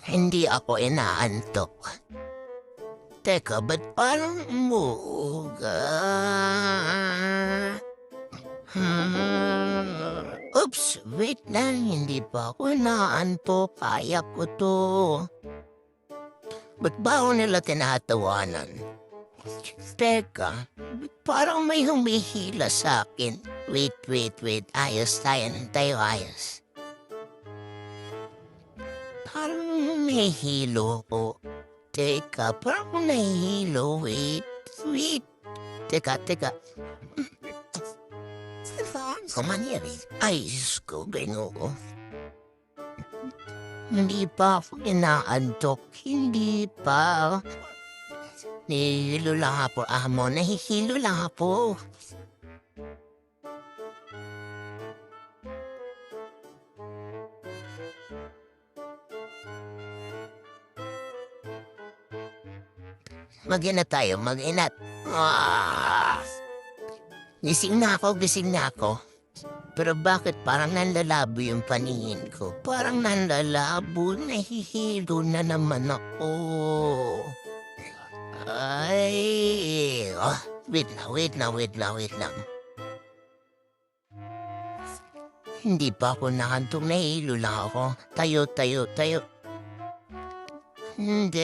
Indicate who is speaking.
Speaker 1: Hindi ako inaantok. Teka, ba't parang umuuga? Oops, wait lang, hindi pa ako inaantok. Kaya ko to. Ba't ba ako nila tinatawanan? Teka, parang may humihila sa akin. Wait. Ayos tayo, ayos. Parang nahihilo ko. Teka, parang nahihilo. Wait. Teka. Kumaniri. Ay, Diyos ko, Ginoo. Hindi pa ako inaantok. Hindi pa. Nahihilo lang ako, amo. Nahihilo lang ako. Mag-inat tayo, mag-inat. Gising na ako. Pero bakit parang nanlalabo yung paningin ko? Parang nanlalabo, nahihilo na naman ako. Ay, wait lang. Hindi pa ako nakantong, nahihilo lang ako. Tayo. Hindi.